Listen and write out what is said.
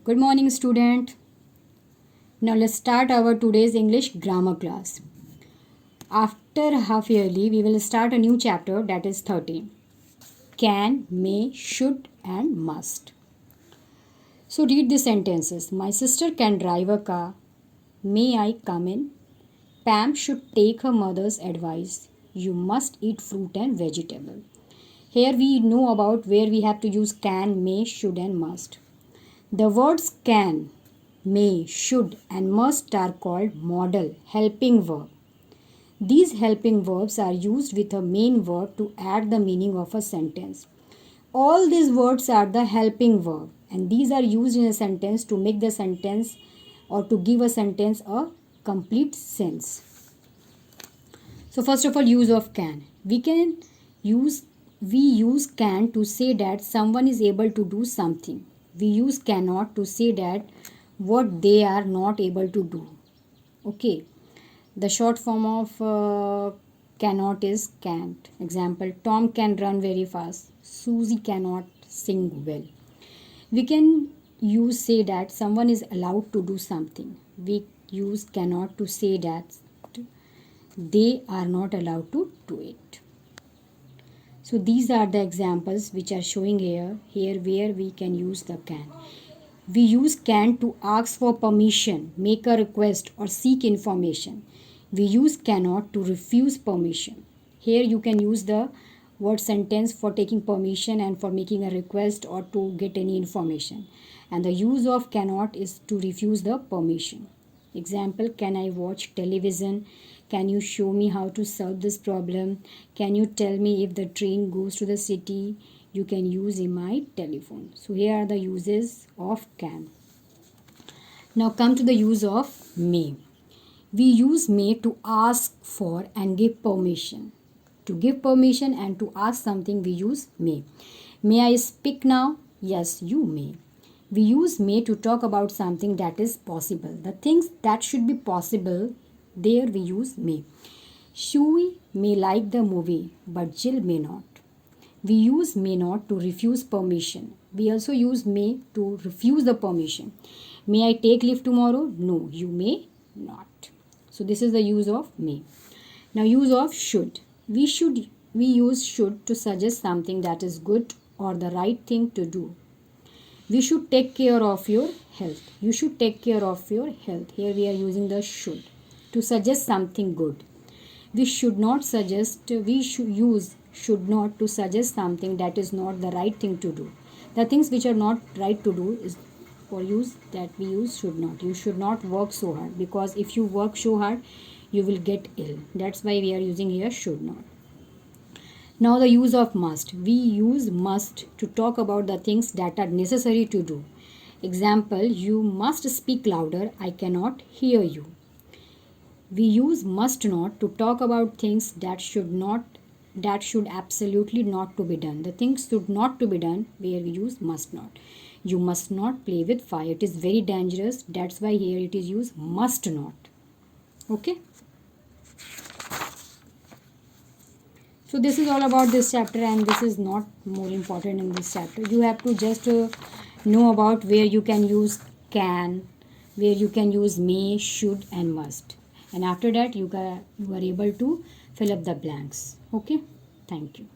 Good morning, student. Now let's start our today's English grammar class. After half yearly, we will start a new chapter, that is 13. Can, may, should and must. So read the sentences. My sister can drive a car. May I come in? Pam should take her mother's advice. You must eat fruit and vegetable. Here we know about where we have to use can, may, should and must. The words can, may, should and must are called modal helping verb. These helping verbs are used with a main verb to add the meaning of a sentence. All these words are the helping verb and these are used in a sentence to make the sentence or to give a sentence a complete sense. So first of all, use of can. We use can to say that someone is able to do something. We use cannot to say that what they are not able to do. Okay. The short form of cannot is can't. Example, Tom can run very fast. Susie cannot sing well. We can use say that someone is allowed to do something. We use cannot to say that they are not allowed to do it. So these are the examples which are showing here where we can use the can. We use can to ask for permission, make a request or seek information. We use cannot to refuse permission. Here you can use the word sentence for taking permission and for making a request or to get any information. And the use of cannot is to refuse the permission. Example, can I watch television? Can you show me how to solve this problem? Can you tell me if the train goes to the city? You can use in my telephone. So here are the uses of can. Now come to the use of may. We use may to ask for and give permission. To give permission and to ask something we use may. May I speak now? Yes, you may. We use may to talk about something that is possible. The things that should be possible, there we use may. Shui may like the movie, but Jill may not. We use may not to refuse permission. We also use may to refuse the permission. May I take leave tomorrow? No, you may not. So this is the use of may. Now use of should. We use should to suggest something that is good or the right thing to do. We should take care of your health. You should take care of your health. Here we are using the should to suggest something good. We should not use should not to suggest something that is not the right thing to do. The things which are not right to do is for use that we use should not. You should not work so hard because if you work so hard, you will get ill. That's why we are using here should not. Now the use of must. We use must to talk about the things that are necessary to do. Example, you must speak louder. I cannot hear you. We use must not to talk about things that should absolutely not to be done. The things should not to be done where we use must not. You must not play with fire. It is very dangerous. That's why here it is used must not. Okay. So this is all about this chapter and this is not more important in this chapter. You have to just know about where you can use can, where you can use may, should and must. And after that you are able to fill up the blanks. Okay. Thank you.